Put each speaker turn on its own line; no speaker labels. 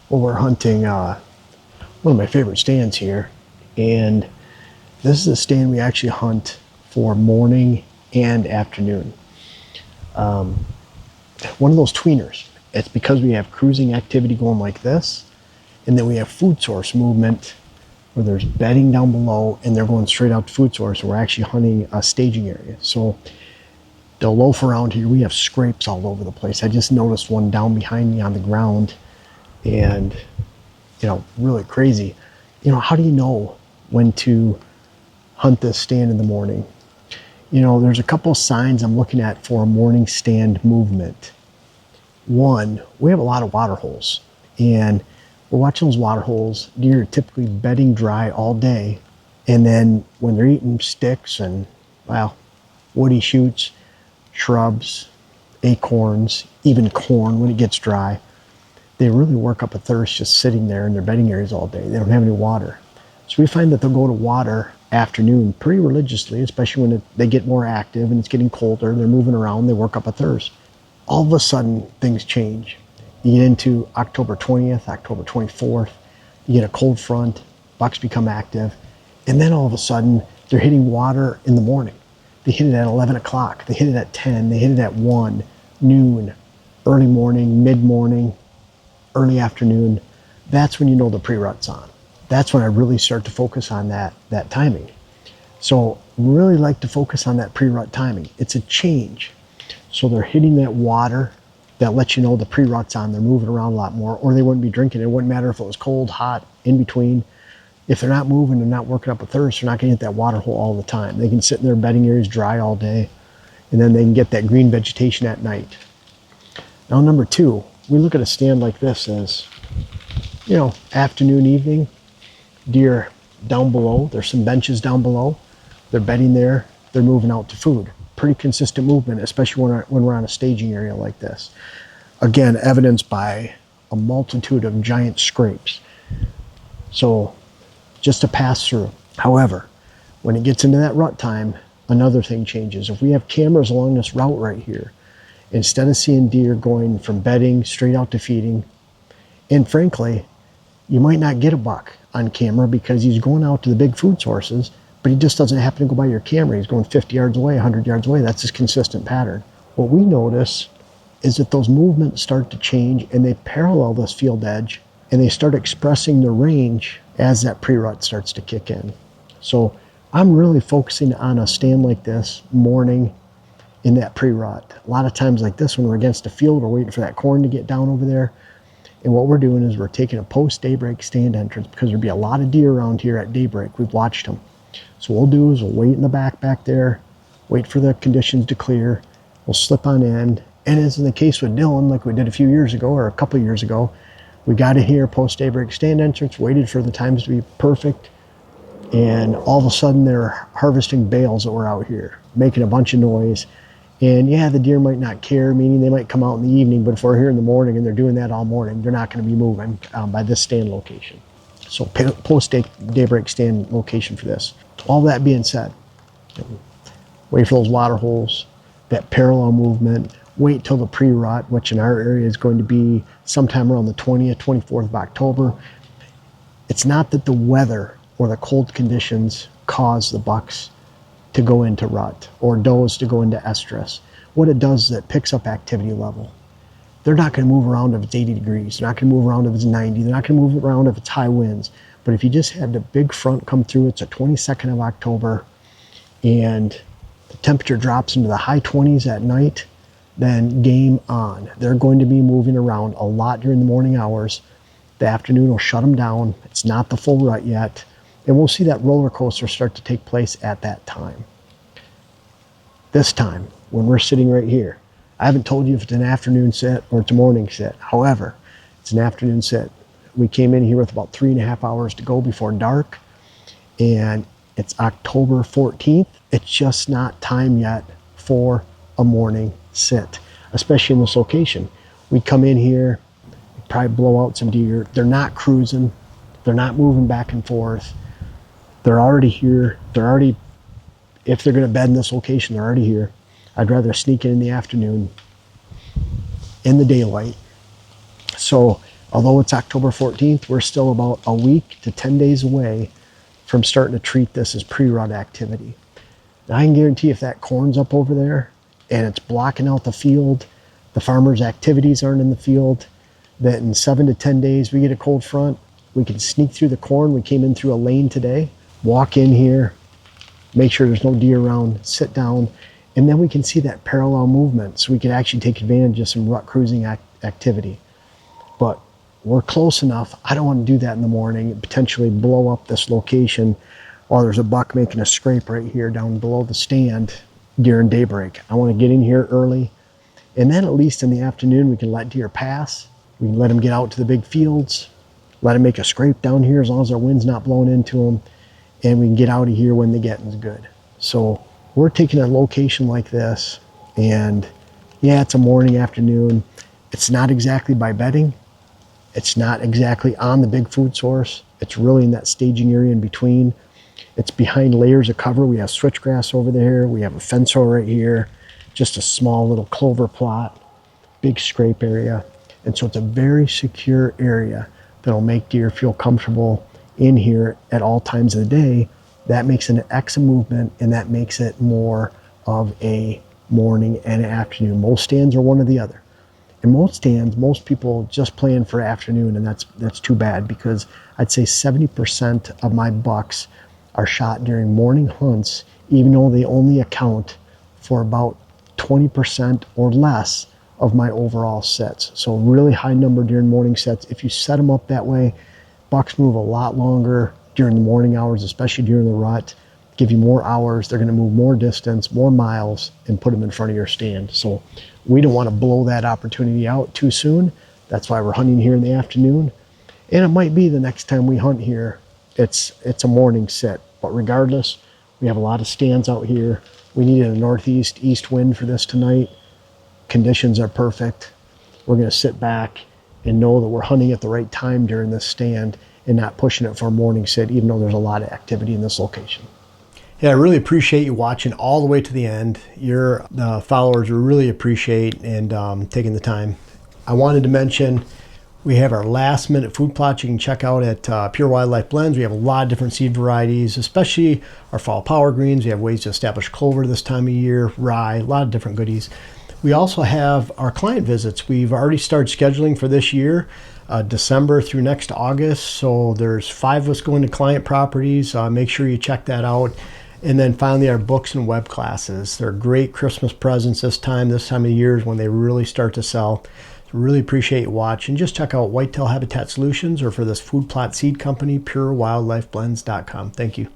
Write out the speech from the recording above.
Well, we're hunting one of my favorite stands here, and this is a stand we actually hunt for morning and afternoon. One of those tweeners. It's because we have cruising activity going like this, and then we have food source movement where there's bedding down below and they're going straight out to food source. We're actually hunting a staging area. So they'll loaf around here. We have scrapes all over the place. I just noticed one down behind me on the ground, and really crazy. How do you know when to hunt this stand in the morning? There's a couple of signs I'm looking at for a morning stand movement. One, we have a lot of water holes, and we're watching those water holes. Deer are typically bedding dry all day, and then when they're eating sticks and, woody shoots, shrubs, acorns, even corn when it gets dry, they really work up a thirst just sitting there in their bedding areas all day. They don't have any water. So we find that they'll go to water afternoon pretty religiously, especially when they get more active and it's getting colder, they're moving around, they work up a thirst. All of a sudden, things change. You get into October 20th, October 24th, you get a cold front, bucks become active, and then all of a sudden, they're hitting water in the morning. They hit it at 11 o'clock, they hit it at 10, they hit it at 1, noon, early morning, mid-morning, early afternoon. That's when you know the pre-rut's on. That's when I really start to focus on that timing. So really like to focus on that pre-rut timing. It's a change. So they're hitting that water that lets you know the pre-rut's on. They're moving around a lot more, or they wouldn't be drinking. It wouldn't matter if it was cold, hot, in between. If they're not moving and not working up a thirst, they're not going to hit that water hole all the time. They can sit in their bedding areas dry all day, and then they can get that green vegetation at night. Now, number two, we look at a stand like this as, afternoon, evening, deer down below. There's some benches down below. They're bedding there. They're moving out to food. Pretty consistent movement, especially when we're on a staging area like this. Again, evidenced by a multitude of giant scrapes. So just to pass through. However, when it gets into that rut time, another thing changes. If we have cameras along this route right here, instead of seeing deer going from bedding straight out to feeding, and frankly, you might not get a buck on camera because he's going out to the big food sources, but he just doesn't happen to go by your camera. He's going 50 yards away, 100 yards away. That's his consistent pattern. What we notice is that those movements start to change and they parallel this field edge and they start expressing their range as that pre-rut starts to kick in. So I'm really focusing on a stand like this morning in that pre-rut. A lot of times like this, when we're against the field, we're waiting for that corn to get down over there. And what we're doing is we're taking a post-daybreak stand entrance because there'll be a lot of deer around here at daybreak. We've watched them. So what we'll do is we'll wait in the back there, wait for the conditions to clear. We'll slip on in. And as in the case with Dylan, like we did a few years ago or a couple of years ago, we got in here post-daybreak stand entrance, waited for the times to be perfect. And all of a sudden they're harvesting bales that were out here, making a bunch of noise. And yeah, the deer might not care, meaning they might come out in the evening, but if we're here in the morning and they're doing that all morning, they're not going to be moving by this stand location. So post-daybreak stand location for this. All that being said, wait for those water holes, that parallel movement, wait till the pre-rut, which in our area is going to be sometime around the 20th, 24th of October. It's not that the weather or the cold conditions cause the bucks to go into rut or does to go into estrus. What it does is it picks up activity level. They're not going to move around if it's 80 degrees. They're not going to move around if it's 90. They're not going to move around if it's high winds. But if you just had the big front come through, it's the 22nd of October, and the temperature drops into the high 20s at night, then game on. They're going to be moving around a lot during the morning hours. The afternoon will shut them down. It's not the full rut yet. And we'll see that roller coaster start to take place at that time. This time, when we're sitting right here, I haven't told you if it's an afternoon sit or it's a morning sit. However, it's an afternoon sit. We came in here with about 3.5 hours to go before dark, and it's October 14th. It's just not time yet for a morning sit, especially in this location. We come in here, probably blow out some deer. They're not cruising. They're not moving back and forth. They're already here. If they're going to bed in this location, they're already here. I'd rather sneak in the afternoon, in the daylight. So Although it's October 14th, we're still about a week to 10 days away from starting to treat this as pre-rut activity. Now I can guarantee if that corn's up over there and it's blocking out the field, the farmer's activities aren't in the field, that in 7 to 10 days we get a cold front, we can sneak through the corn. We came in through a lane today, walk in here, make sure there's no deer around, sit down, and then we can see that parallel movement so we can actually take advantage of some rut cruising activity. But we're close enough. I don't want to do that in the morning and potentially blow up this location while there's a buck making a scrape right here down below the stand during daybreak. I want to get in here early, and then at least in the afternoon we can let deer pass. We can let them get out to the big fields, let them make a scrape down here as long as our wind's not blowing into them, and we can get out of here when the getting's good. So we're taking a location like this, and yeah, it's a morning, afternoon. It's not exactly by bedding. It's not exactly on the big food source. It's really in that staging area in between. It's behind layers of cover. We have switchgrass over there. We have a fence row right here. Just a small little clover plot, big scrape area. And so it's a very secure area that'll make deer feel comfortable in here at all times of the day. That makes it an X of movement, and that makes it more of a morning and afternoon. Most stands are one or the other. In most stands, most people just plan for afternoon, and that's too bad, because I'd say 70% of my bucks are shot during morning hunts, even though they only account for about 20% or less of my overall sets. So really high number during morning sets. If you set them up that way, bucks move a lot longer during the morning hours, especially during the rut, give you more hours. They're going to move more distance, more miles, and put them in front of your stand. So we don't want to blow that opportunity out too soon. That's why we're hunting here in the afternoon. And it might be the next time we hunt here, it's a morning sit. But regardless, we have a lot of stands out here. We needed a northeast, east wind for this tonight. Conditions are perfect. We're going to sit back and know that we're hunting at the right time during this stand and not pushing it for a morning sit, even though there's a lot of activity in this location. Yeah, I really appreciate you watching all the way to the end. Your followers really appreciate and taking the time. I wanted to mention we have our last minute food plots you can check out at Pure Wildlife Blends. We have a lot of different seed varieties, especially our fall power greens. We have ways to establish clover this time of year, rye, a lot of different goodies. We also have our client visits. We've already started scheduling for this year, December through next August. So there's 5 of us going to client properties. Make sure you check that out. And then finally, our books and web classes. They're great Christmas presents this time of year is when they really start to sell. So really appreciate you watching. Just check out Whitetail Habitat Solutions, or for this food plot seed company, purewildlifeblends.com. Thank you.